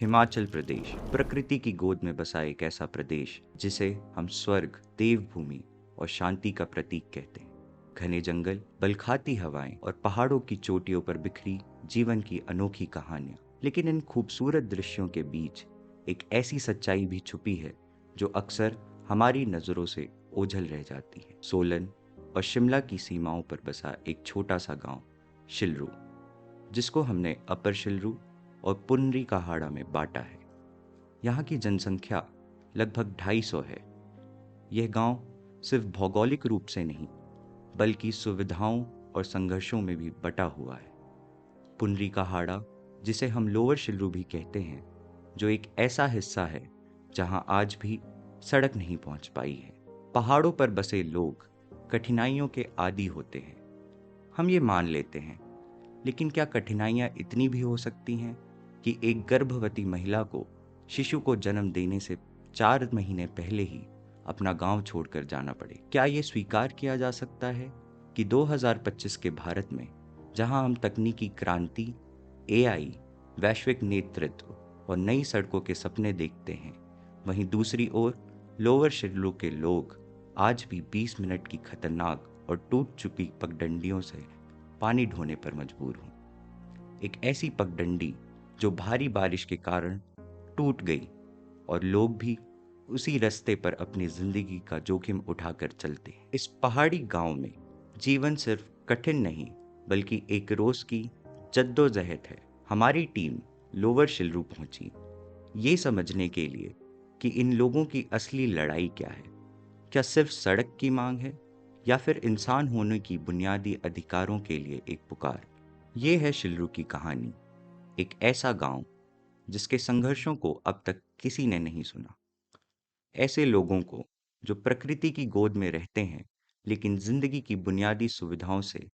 हिमाचल प्रदेश प्रकृति की गोद में बसा एक ऐसा प्रदेश जिसे हम स्वर्ग, देवभूमि और शांति का प्रतीक कहते हैं। घने जंगल, बलखाती हवाएं और पहाड़ों की चोटियों पर बिखरी जीवन की अनोखी कहानियां। लेकिन इन खूबसूरत दृश्यों के बीच एक ऐसी सच्चाई भी छुपी है जो अक्सर हमारी नज़रों से ओझल रह जाती है। सोलन और शिमला की सीमाओं पर बसा एक छोटा सा गांव शिलरू, जिसको हमने अपर शिलरू और पुनरी कहाड़ा में बांटा है। यहाँ की जनसंख्या लगभग 250 है। यह गांव सिर्फ भौगोलिक रूप से नहीं बल्कि सुविधाओं और संघर्षों में भी बटा हुआ है। पुनरी कहाड़ा, जिसे हम लोअर शिलरू भी कहते हैं, जो एक ऐसा हिस्सा है जहां आज भी सड़क नहीं पहुंच पाई है। पहाड़ों पर बसे लोग कठिनाइयों के आदी होते हैं, हम ये मान लेते हैं, लेकिन क्या कठिनाइयां इतनी भी हो सकती हैं कि एक गर्भवती महिला को शिशु को जन्म देने से 4 महीने पहले ही अपना गांव छोड़कर जाना पड़े? क्या ये स्वीकार किया जा सकता है कि 2025 के भारत में, जहां हम तकनीकी क्रांति, एआई, वैश्विक नेतृत्व और नई सड़कों के सपने देखते हैं, वहीं दूसरी ओर लोअर शिलरू के लोग आज भी 20 मिनट की खतरनाक और टूट चुकी पगडंडियों से पानी ढोने पर मजबूर हूं। एक ऐसी पगडंडी जो भारी बारिश के कारण टूट गई और लोग भी उसी रास्ते पर अपनी जिंदगी का जोखिम उठाकर चलते हैं। इस पहाड़ी गांव में जीवन सिर्फ कठिन नहीं बल्कि एक रोज की जद्दोजहद है। हमारी टीम लोअर शिलरू पहुंची ये समझने के लिए कि इन लोगों की असली लड़ाई क्या है। क्या सिर्फ सड़क की मांग है या फिर इंसान होने की बुनियादी अधिकारों के लिए एक पुकार? ये है शिलरू की कहानी, एक ऐसा गांव जिसके संघर्षों को अब तक किसी ने नहीं सुना। ऐसे लोगों को जो प्रकृति की गोद में रहते हैं लेकिन जिंदगी की बुनियादी सुविधाओं से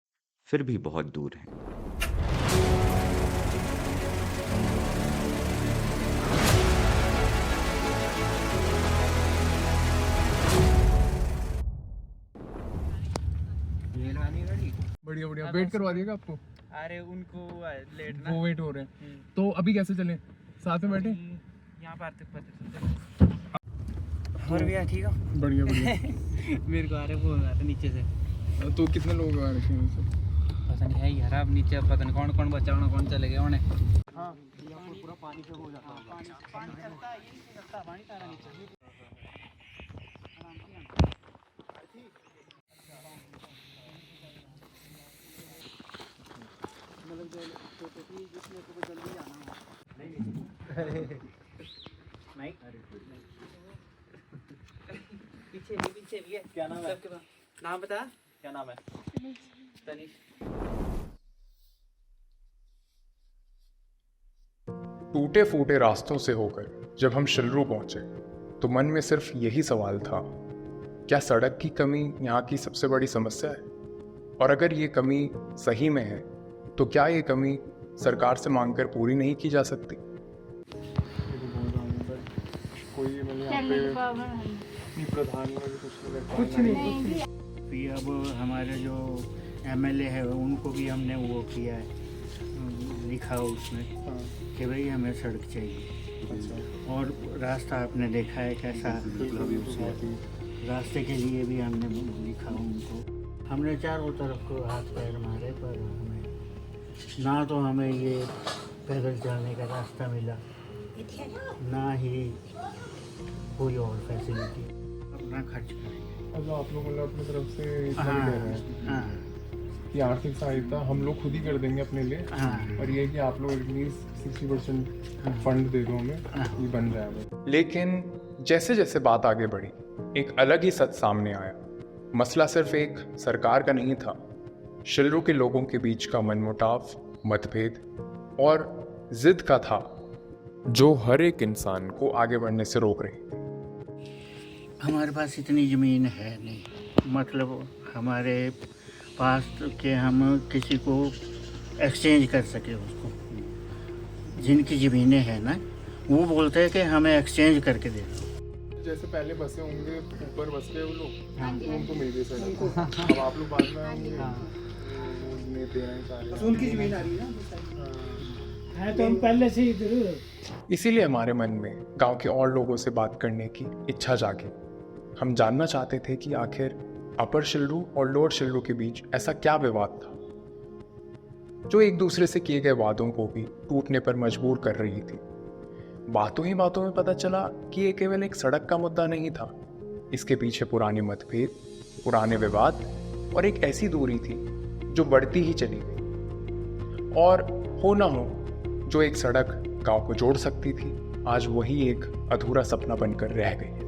फिर भी बहुत दूर हैं। बढ़िया बढ़िया वेट करवा दिएगा आपको। अरे उनको लेट ना, वो वेट हो रहे हैं तो अभी कैसे चलें? साथ में बैठे यहाँ पर तक पता और भैया ठीक है। बढ़िया बढ़िया। मेरे को आ रहे फोन आ रहे नीचे से। तो कितने लोग आ रखे हैं सब? पता नहीं है यार, अब नीचे पता नहीं कौन कौन बचा होना, कौन चले गए होने। हाँ पूरा पानी से हो जाता है। पानी चलता है, ये नहीं चलता, पानी सारा नीचे। पीछे भी है। क्या नाम है? नाम बता। क्या नाम है? तनिष। टूटे फूटे रास्तों से होकर जब हम शिलरू पहुंचे तो मन में सिर्फ यही सवाल था, क्या सड़क की कमी यहाँ की सबसे बड़ी समस्या है? और अगर ये कमी सही में है तो क्या ये कमी सरकार से मांगकर पूरी नहीं की जा सकती? कोई कुछ नहीं। फिर अब हमारे जो एमएलए है उनको भी हमने वो किया है, लिखा उसमें कि भाई हमें सड़क चाहिए। और रास्ता आपने देखा है कैसा, रास्ते के लिए भी हमने लिखा उनको। हमने चारों तरफ को हाथ पैर मारे पर हमें ना तो हमें ये पैदल जाने का रास्ता मिला, ना ही कोई और फैसिलिटी। अपना खर्च करेंगे। अब आप लोग मतलब अपनी तरफ से इतना भी कह रहे हैं। हाँ कि आर्थिक सहायता हम लोग खुद ही कर देंगे अपने लिए। हाँ। और ये कि आप लोग एटलीस्ट 60% फंड दे दो हमें, ये बन जाएगा। लेकिन जैसे जैसे बात आगे बढ़ी एक अलग ही सच सामने आया। मसला सिर्फ एक सरकार का नहीं था, शिलरू के लोगों के बीच का मनमुटाव, मतभेद और जिद का था जो हर एक इंसान को आगे बढ़ने से रोक रही। हमारे पास इतनी ज़मीन है नहीं, मतलब हमारे पास कि हम किसी को एक्सचेंज कर सके उसको। जिनकी ज़मीनें हैं ना, वो बोलते हैं कि हमें एक्सचेंज करके दे दो। जैसे पहले बसे होंगे ऊपर बस गए वो लोग, तो उनको मिल गई सड़क। अब आप लोग बाद में आएंगे, दे रहे हैं सारे। उनकी ज़मीन आ रही है ना। है तो हम पहले से ही इधर। इसीलिए हमारे मन में गांव के और लोगों से बात करने की इच्छा जागी। हम जानना चाहते थे कि आखिर अपर शिल्लू और लोअर शिल्लू के बीच ऐसा क्या विवाद था जो एक दूसरे से किए गए वादों को भी टूटने पर मजबूर कर रही थी। बातों ही बातों में पता चला कि ये केवल एक सड़क का मुद्दा नहीं था। इसके पीछे पुराने मतभेद, पुराने विवाद और एक ऐसी दूरी थी जो बढ़ती ही चली गई। और हो ना हो, जो एक सड़क गांव को जोड़ सकती थी, आज वही एक अधूरा सपना बनकर रह गई।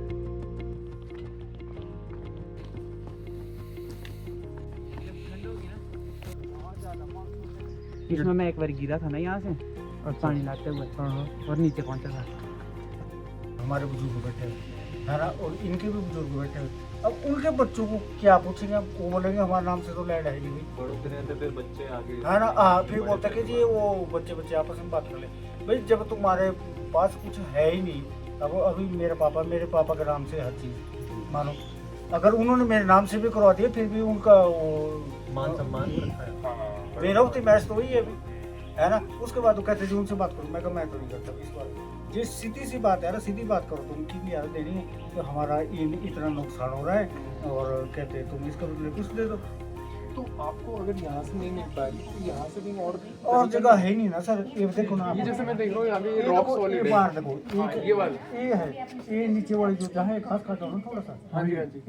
इसमें मैं एक बार गिरा था ना यहाँ से, और पानी लाते हुए और नीचे पहुँचा था। हमारे बुजुर्ग बैठे हुए है ना, और इनके भी बुजुर्ग बैठे हुए। अब उनके बच्चों को क्या पूछेंगे? अब वो बोलेंगे हमारे नाम से तो लैंड है नहीं, फिर बच्चे आगे है ना। फिर बोलते कि जी वो बच्चे आपस में बात कर ले। भाई जब तुम्हारे पास कुछ है ही नहीं, अब अभी मेरे पापा के नाम से हर चीज़ मानो, अगर उन्होंने मेरे नाम से भी करवा दिया फिर भी उनका मान सम्मान बेरौती मैच तो ही है अभी, है ना। उसके बाद वो कहते जी उनसे बात करो, मैं कहा मैं तो नहीं करता इस बार। ये सीधी सी बात है यार, सीधी बात करो, तुम की भी यार देनी है तो हमारा इतना नुकसान हो रहा है, और कहते हैं तुम इसका बदले कुछ दे दो। तो आपको अगर यहाँ से नहीं मिल पाएगी तो यहाँ से भी और जगह है ही नहीं ना सर। ये देखो ना, ये जैसे मैं देख रहा हूँ यहाँ पे रॉक सॉलिड बाहर देखो, ये वाली, ये है, ये नीचे वाली जो जहाँ घास काटा ना थोड़ा सा, हाँ जी हाँ जी,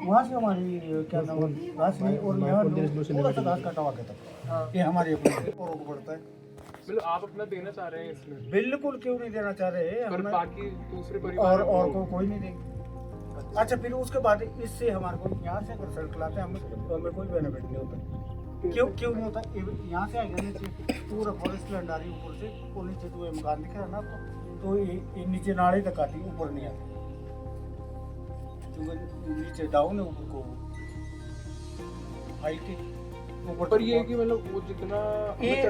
वहाँ से हमारी क्या नाम है घास है, और यहाँ थोड़ा सा घास काटा हुआ था, ये हमारे अपने औरों को पड़ता है। मतलब आप अपना देना चाह रहे हैं इसमें? बिल्कुल क्यों नहीं देना चाह रहे हैं, पर बाकी दूसरे परिवार और को कोई नहीं देंगे। अच्छा फिर उसके बाद इससे हमारे को यहाँ से अगर सड़क लाते हैं हमें, तो हमें कोई बेनिफिट नहीं होता। क्यों नहीं होता? यहाँ से आएगा नीचे पूरा फॉरेस्ट लैंड आ रही है ऊपर से, और नीचे जो मकान दिख रहा है ना आपको, तो ये नीचे नाले तक आती है, ऊपर नहीं आती, क्योंकि नीचे डाउन है, ऊपर को हाइट है ऊपर। पर ये है कि मतलब वो जितना ये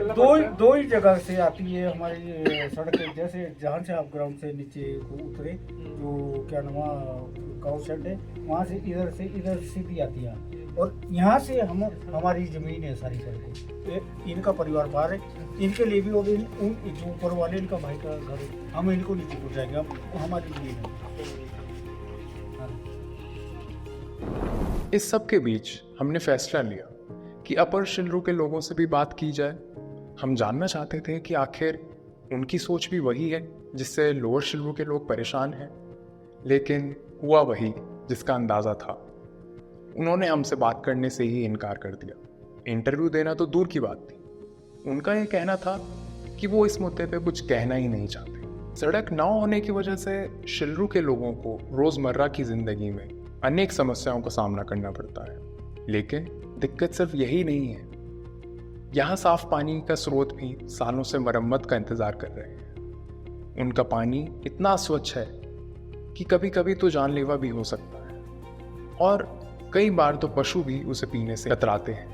दो ही जगह से आती है हमारी सड़क, जैसे जहाँ से आप ग्राउंड से नीचे को उतरे, जो क्या नाम गाँव शेड है, वहाँ से इधर सीधी आती है, और यहाँ से हमारी जमीन है सारी सड़क। इनका परिवार बाहर है, इनके लिए भी, और उन जो ऊपर वाले इनका भाई का घर है, हम इनको नीचे पहुँचाएंगे, अब हमारी जमीन है। इस सब के बीच हमने फैसला लिया कि अपर शिल्लू के लोगों से भी बात की जाए। हम जानना चाहते थे कि आखिर उनकी सोच भी वही है जिससे लोअर शिल्लू के लोग परेशान हैं, लेकिन हुआ वही जिसका अंदाज़ा था। उन्होंने हमसे बात करने से ही इनकार कर दिया। इंटरव्यू देना तो दूर की बात थी, उनका ये कहना था कि वो इस मुद्दे पे कुछ कहना ही नहीं चाहते। सड़क ना होने की वजह से शिल्लू के लोगों को रोज़मर्रा की ज़िंदगी में अनेक समस्याओं का सामना करना पड़ता है, लेकिन दिक्कत सिर्फ यही नहीं है। यहाँ साफ पानी का स्रोत भी सालों से मरम्मत का इंतज़ार कर रहे हैं। उनका पानी इतना स्वच्छ है कि कभी कभी तो जानलेवा भी हो सकता है, और कई बार तो पशु भी उसे पीने से कतराते हैं।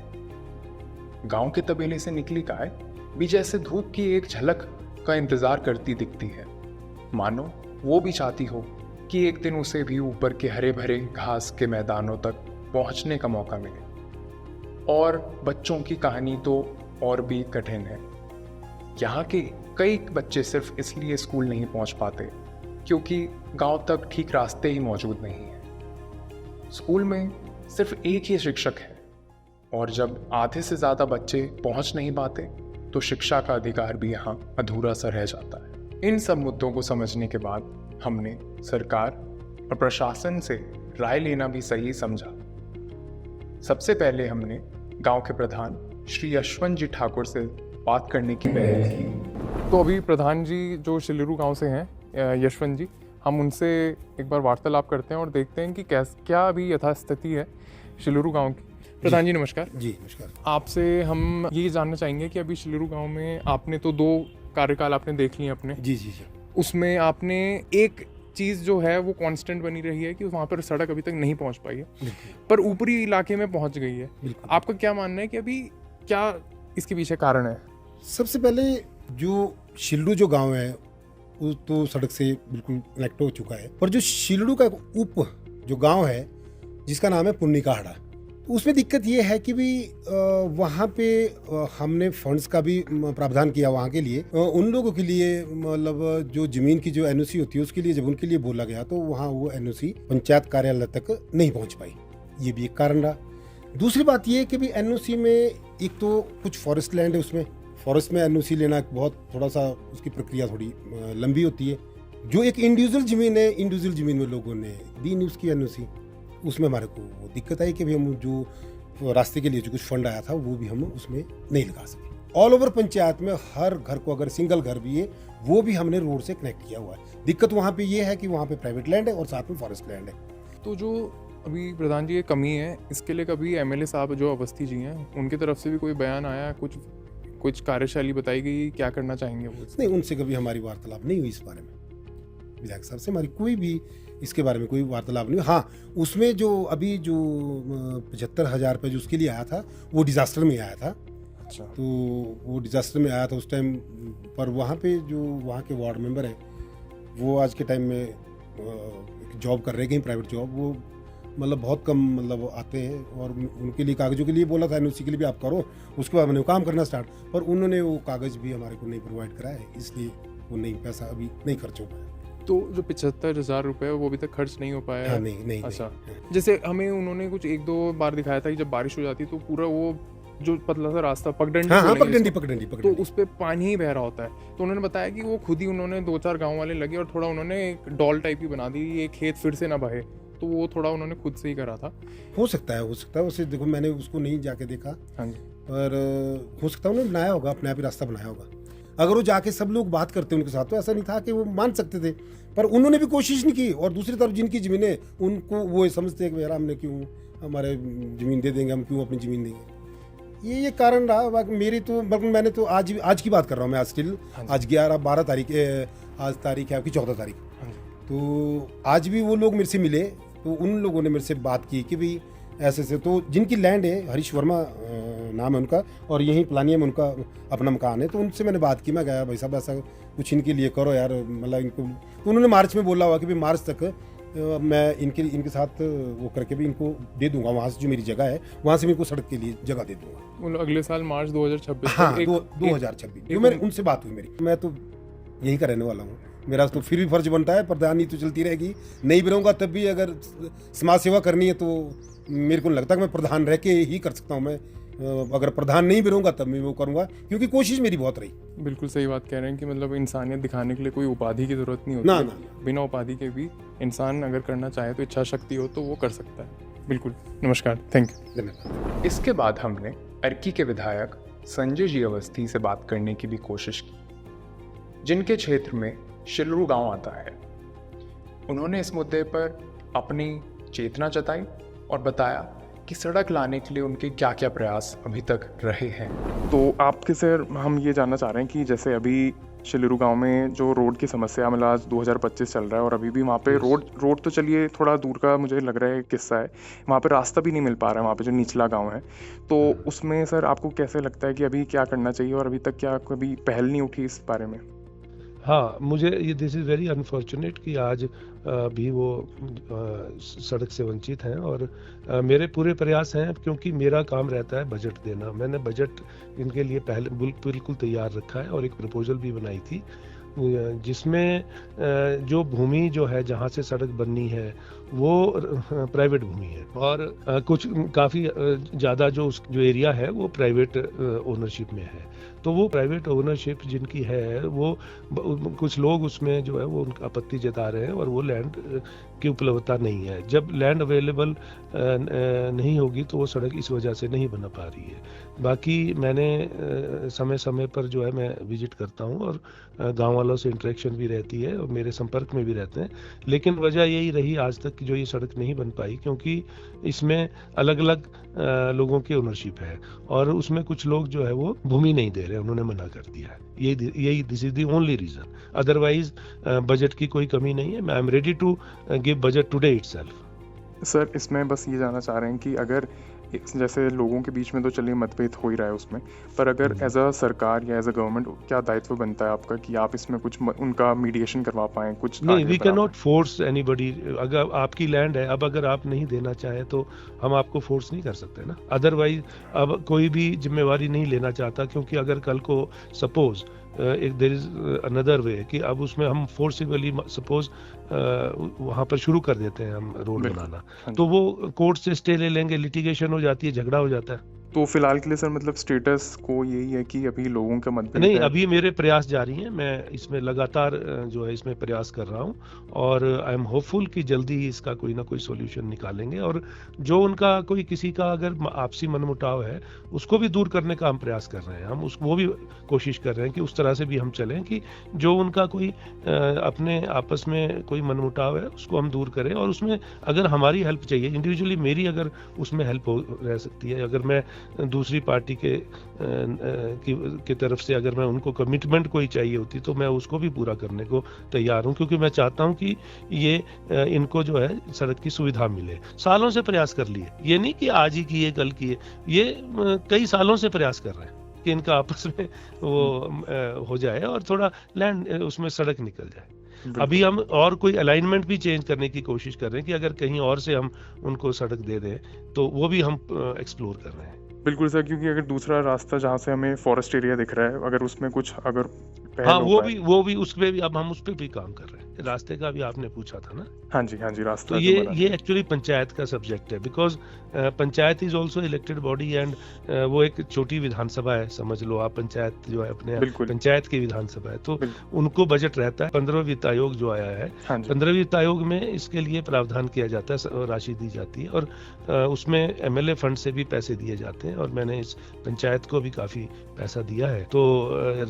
गांव के तबेले से निकली गाय भी जैसे धूप की एक झलक का इंतज़ार करती दिखती है, मानो वो भी चाहती हो कि एक दिन उसे भी ऊपर के हरे भरे घास के मैदानों तक पहुंचने का मौका मिले। और बच्चों की कहानी तो और भी कठिन है। यहाँ के कई बच्चे सिर्फ इसलिए स्कूल नहीं पहुँच पाते क्योंकि गांव तक ठीक रास्ते ही मौजूद नहीं हैं। स्कूल में सिर्फ एक ही शिक्षक है, और जब आधे से ज़्यादा बच्चे पहुँच नहीं पाते तो शिक्षा का अधिकार भी यहाँ अधूरा सा रह जाता है। इन सब मुद्दों को समझने के बाद हमने सरकार और प्रशासन से राय लेना भी सही समझा। सबसे पहले हमने गांव के प्रधान श्री यशवंत जी ठाकुर से बात करने की पहल की। तो अभी प्रधान जी जो शिल्लू गांव से हैं, यशवंत जी, हम उनसे एक बार वार्तालाप करते हैं और देखते हैं कि क्या अभी यथास्थिति है शिल्लू गांव की। प्रधान जी नमस्कार। जी नमस्कार। आपसे हम ये जानना चाहेंगे कि अभी शिल्लू गांव में आपने तो 2 कार्यकाल आपने देख लिए अपने। जी जी जी। उसमें आपने एक चीज़ जो है वो कांस्टेंट बनी रही है कि वहाँ पर सड़क अभी तक नहीं पहुँच पाई है, पर ऊपरी इलाके में पहुँच गई है। आपका क्या मानना है कि अभी क्या इसके पीछे कारण है? सबसे पहले जो शिल्लू जो गांव है वो तो सड़क से बिल्कुल कनेक्ट हो चुका है, पर जो शिल्लू का उप जो गांव है जिसका नाम है पुन्नी का हड़ा, उसमें दिक्कत ये है कि भी वहाँ पे हमने फंड्स का भी प्रावधान किया वहाँ के लिए, उन लोगों के लिए मतलब जो जमीन की जो एनओसी होती है उसके लिए जब उनके लिए बोला गया तो वहाँ वो एनओसी पंचायत कार्यालय तक नहीं पहुँच पाई। ये भी एक कारण रहा। दूसरी बात ये है कि भी एनओसी में एक तो कुछ फॉरेस्ट लैंड है, उसमें फॉरेस्ट में एनओसी लेना बहुत थोड़ा सा उसकी प्रक्रिया थोड़ी लंबी होती है। जो एक इंडिविजुअल ज़मीन है, इंडिविजुअल ज़मीन में लोगों ने दी नहीं उसकी एनओसी, उसमें हमारे को वो दिक्कत आई कि भी हम जो रास्ते के लिए जो कुछ फंड आया था वो भी हम उसमें नहीं लगा सके। ऑल ओवर पंचायत में हर घर को अगर सिंगल घर भी है वो भी हमने रोड से कनेक्ट किया हुआ है। दिक्कत वहाँ पे ये है कि वहाँ पे प्राइवेट लैंड है और साथ में फॉरेस्ट लैंड है। तो जो अभी प्रधान जी ये कमी है, इसके लिए कभी एमएलए साहब जो अवस्थी जी हैं उनकी तरफ से भी कोई बयान आया, कुछ कार्यशैली बताई गई, क्या करना चाहेंगे वो? नहीं, उनसे कभी हमारी वार्तालाप नहीं हुई इस बारे में। विधायक साहब से हमारी कोई भी इसके बारे में कोई वार्तालाप नहीं। हाँ, उसमें जो अभी जो 75,000 रुपये जो उसके लिए आया था वो डिज़ास्टर में आया था। अच्छा। तो वो डिज़ास्टर में आया था उस टाइम पर। वहाँ पे जो वहाँ के वार्ड मेंबर हैं वो आज के टाइम में जॉब कर रहे हैं, कहीं प्राइवेट जॉब, वो मतलब बहुत कम मतलब आते हैं और उनके लिए कागज़ों के लिए बोला था एनओसी के लिए भी आप करो, उसके बाद मैंने काम करना स्टार्ट, पर उन्होंने वो कागज़ भी हमारे को नहीं प्रोवाइड कराया, इसलिए वो नहीं पैसा अभी नहीं खर्च हो पाया। तो जो 75,000 रुपये वो अभी तक खर्च नहीं हो पाया? हाँ, नहीं। अच्छा, जैसे हमें उन्होंने कुछ 1-2 बार दिखाया था कि जब बारिश हो जाती है तो पूरा वो जो पतला सा रास्ता पगडंडी, हाँ, पगडंडी तो उस पे पानी ही बह रहा होता है। तो उन्होंने बताया कि वो खुद ही उन्होंने 2-4 गांव वाले लगे और थोड़ा उन्होंने एक डॉल टाइप ही बना दी, ये खेत फिर से ना बहे, तो वो थोड़ा उन्होंने खुद से ही करा था। हो सकता है वैसे देखो मैंने उसको नहीं जाके देखा। हाँ जी। पर हो सकता है उन्होंने बनाया होगा, अपने आप ही रास्ता बनाया होगा। अगर वो जाके सब लोग बात करते उनके साथ तो ऐसा नहीं था कि वो मान सकते थे, पर उन्होंने भी कोशिश नहीं की। और दूसरी तरफ जिनकी ज़मीनें उनको वो समझते हैं कि यार हमने क्यों हमारे ज़मीन दे देंगे, हम क्यों अपनी ज़मीन देंगे, ये कारण रहा। बाकी मेरी तो मैंने तो आज की बात कर रहा हूँ मैं, आज स्टिल आज 12 तारीख, आज तारीख है आपकी 14 तारीख। तो आज भी वो लोग मेरे से मिले तो उन लोगों ने मेरे से बात की कि भाई ऐसे तो जिनकी लैंड है, हरीश वर्मा नाम है उनका, और यहीं प्लानिया में उनका अपना मकान है, तो उनसे मैंने बात की। मैं गया भाई साहब ऐसा कुछ इनके लिए करो यार, मतलब इनको। तो उन्होंने मार्च में बोला हुआ कि भाई मार्च तक मैं इनके साथ वो करके भी इनको दे दूंगा, वहाँ से जो मेरी जगह है वहाँ से मैं इनको सड़क के लिए जगह दे दूंगा। अगले साल मार्च 2026। हाँ, 2026 जो मेरे उनसे बात हुई मेरी। मैं तो यहीं का रहने वाला हूँ, मेरा तो फिर भी फर्ज बनता है, प्रधानी तो चलती रहेगी, नहीं भी रहूँगा तब भी अगर समाज सेवा करनी है तो मेरे को नहीं लगता कि मैं प्रधान रह के ही कर सकता हूँ। मैं अगर प्रधान नहीं भी रहूँगा तब मैं वो करूँगा, क्योंकि कोशिश मेरी बहुत रही। बिल्कुल सही बात कह रहे हैं कि मतलब इंसानियत दिखाने के लिए कोई उपाधि की जरूरत नहीं होती। ना। बिना उपाधि के भी इंसान अगर करना चाहे तो इच्छा शक्ति हो तो वो कर सकता है। बिल्कुल, नमस्कार, थैंक यू। धन्यवाद। इसके बाद हमने अर्की के विधायक संजय जी अवस्थी से बात करने की भी कोशिश की, जिनके क्षेत्र में शिलरू गांव आता है। उन्होंने इस मुद्दे पर अपनी चेतना जताई और बताया कि सड़क लाने के लिए उनके क्या क्या प्रयास अभी तक रहे हैं। तो आपके सर हम ये जानना चाह रहे हैं कि जैसे अभी शिलरू गांव में जो रोड की समस्या, मतलब आज 2025 चल रहा है और अभी भी वहाँ पे रोड तो चलिए थोड़ा दूर का मुझे लग रहा है किस्सा है, वहाँ पे रास्ता भी नहीं मिल पा रहा है, वहाँ पे जो निचला गांव है। तो उसमें सर आपको कैसे लगता है कि अभी क्या करना चाहिए और अभी तक क्या कभी पहल नहीं उठी इस बारे में? हाँ, मुझे ये दिस इज़ वेरी अनफॉर्चुनेट कि आज भी वो सड़क से वंचित हैं। और मेरे पूरे प्रयास हैं, क्योंकि मेरा काम रहता है बजट देना। मैंने बजट इनके लिए पहले बिल्कुल तैयार रखा है और एक प्रपोजल भी बनाई थी, जिसमें जो भूमि जो है जहाँ से सड़क बननी है वो प्राइवेट भूमि है, और कुछ काफ़ी ज़्यादा जो एरिया है वो प्राइवेट ओनरशिप में है। तो वो प्राइवेट ओनरशिप जिनकी है वो कुछ लोग उसमें जो है वो उनका आपत्ति जता रहे हैं और वो लैंड की उपलब्धता नहीं है। जब लैंड अवेलेबल नहीं होगी तो वो सड़क इस वजह से नहीं बना पा रही है। बाकी मैंने समय समय पर जो है मैं विजिट करता हूँ और गांव वालों से इंटरेक्शन भी रहती है और मेरे संपर्क में भी रहते हैं, लेकिन वजह यही रही आज तक कि जो ये सड़क नहीं बन पाई, क्योंकि इसमें अलग अलग लोगों की ओनरशिप है और उसमें कुछ लोग जो है वो भूमि नहीं दे रहे, उन्होंने मना कर दिया है। यही this is the only reason, otherwise budget की कोई कमी नहीं है। I am ready to give budget today itself. Sir इसमें बस ये जानना चाह रहे हैं कि अगर जैसे लोगों के बीच में तो चलिए मतभेद हो ही रहा है उसमें, पर अगर एज अ सरकार या एज अ गवर्नमेंट क्या दायित्व बनता है आपका कि आप इसमें कुछ उनका मीडिएशन करवा पाएँ, कुछ नहीं, आगे वी बढ़ा कैन नॉट फोर्स एनीबडी। अगर आपकी लैंड है, अब अगर आप नहीं देना चाहे तो हम आपको फोर्स नहीं कर सकते ना। अदरवाइज अब कोई भी जिम्मेवारी नहीं लेना चाहता, क्योंकि अगर कल को सपोज एक देयर इज अनदर वे कि अब उसमें हम फोर्सिबली सपोज वहाँ पर शुरू कर देते हैं हम रोड बिल्कुल। बनाना, हाँ तो जी। वो कोर्ट से स्टे ले लेंगे, लिटिगेशन हो जाती है, झगड़ा हो जाता है। तो फिलहाल के लिए सर मतलब स्टेटस को यही है कि अभी लोगों का मतभेद नहीं, है। अभी मेरे प्रयास जारी हैं, मैं इसमें लगातार जो है इसमें प्रयास कर रहा हूँ, और आई एम होपफुल कि जल्दी ही इसका कोई ना कोई सॉल्यूशन निकालेंगे, और जो उनका कोई किसी का अगर आपसी मनमुटाव है उसको भी दूर करने का हम प्रयास कर रहे हैं। हम वो भी कोशिश कर रहे हैं कि उस तरह से भी हम चलें कि जो उनका कोई अपने आपस में कोई मनमुटाव है उसको हम दूर करें, और उसमें अगर हमारी हेल्प चाहिए इंडिविजुअली, मेरी अगर उसमें हेल्प हो रह सकती है, अगर मैं दूसरी पार्टी की तरफ से अगर मैं उनको कमिटमेंट कोई चाहिए होती तो मैं उसको भी पूरा करने को तैयार हूं, क्योंकि मैं चाहता हूं कि ये इनको जो है सड़क की सुविधा मिले। सालों से प्रयास कर लिए, ये नहीं कि आज ही किए कल किए, ये कई सालों से प्रयास कर रहे हैं कि इनका आपस में वो हो जाए और थोड़ा लैंड उसमें सड़क निकल जाए। अभी हम और कोई अलाइनमेंट भी चेंज करने की कोशिश कर रहे हैं कि अगर कहीं और से हम उनको सड़क दे दें, तो वो भी हम एक्सप्लोर कर रहे हैं। बिल्कुल सर, क्योंकि अगर दूसरा रास्ता जहाँ से हमें फॉरेस्ट एरिया दिख रहा है, अगर उसमें कुछ अगर पहल हाँ, हो पाए। वो भी उस पे भी अब हम उस पे भी काम कर रहे हैं। रास्ते का भी आपने पूछा था ना, हाँ जी रास्ता तो जो बना ये है। एक्चुअली पंचायत का सब्जेक्ट है, because panchayat is also elected body, and वो एक छोटी विधानसभा है, समझ लो आप। पंचायत जो है अपने बिल्कुल। पंचायत की विधानसभा है, तो बिल्कुल। उनको बजट रहता है। 15वें वित्त आयोग जो आया है, हाँ जी 15वें वित्त आयोग में इसके लिए प्रावधान किया जाता है, राशि दी जाती है, और उसमें एमएलए फंड से भी पैसे दिए जाते हैं, और मैंने इस पंचायत को भी काफी पैसा दिया है। तो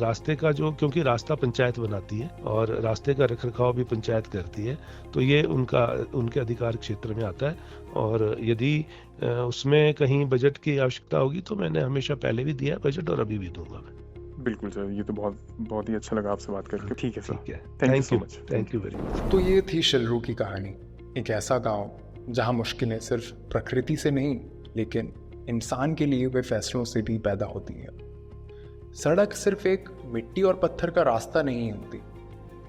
रास्ते का जो, क्योंकि रास्ता पंचायत बनाती है और रास्ते का रखरखाव भी पंचायत करती है, तो ये उनके अधिकार क्षेत्र में आता है, और यदि उसमें कहीं बजट की आवश्यकता होगी तो मैंने हमेशा पहले भी दिया है बजट, और अभी भी दूंगा मैं। बिल्कुल सर, ये तो बहुत ही अच्छा लगा आपसे बात करके। ठीक है सर, ठीक है, thank you so much. Thank you very much. तो ये थी शिलरू की कहानी, एक ऐसा गांव जहां मुश्किलें सिर्फ प्रकृति से नहीं लेकिन इंसान के लिए हुए फैसलों से भी पैदा होती हैं। सड़क सिर्फ एक मिट्टी और पत्थर का रास्ता नहीं होती,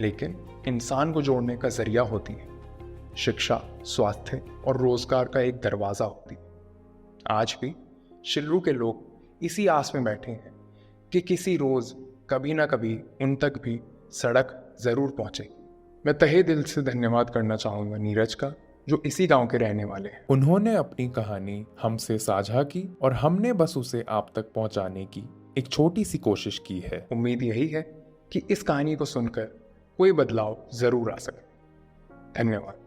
लेकिन इंसान को जोड़ने का जरिया होती है। शिक्षा, स्वास्थ्य और रोजगार का एक दरवाजा होती है। आज भी शिलरू के लोग इसी आस में बैठे हैं कि किसी रोज कभी ना कभी उन तक भी सड़क जरूर पहुंचे। मैं तहे दिल से धन्यवाद करना चाहूंगा नीरज का, जो इसी गांव के रहने वाले हैं। उन्होंने अपनी कहानी हमसे साझा की और हमने बस उसे आप तक पहुंचाने की एक छोटी सी कोशिश की है। उम्मीद यही है कि इस कहानी को सुनकर कोई बदलाव जरूर आ सके। धन्यवाद।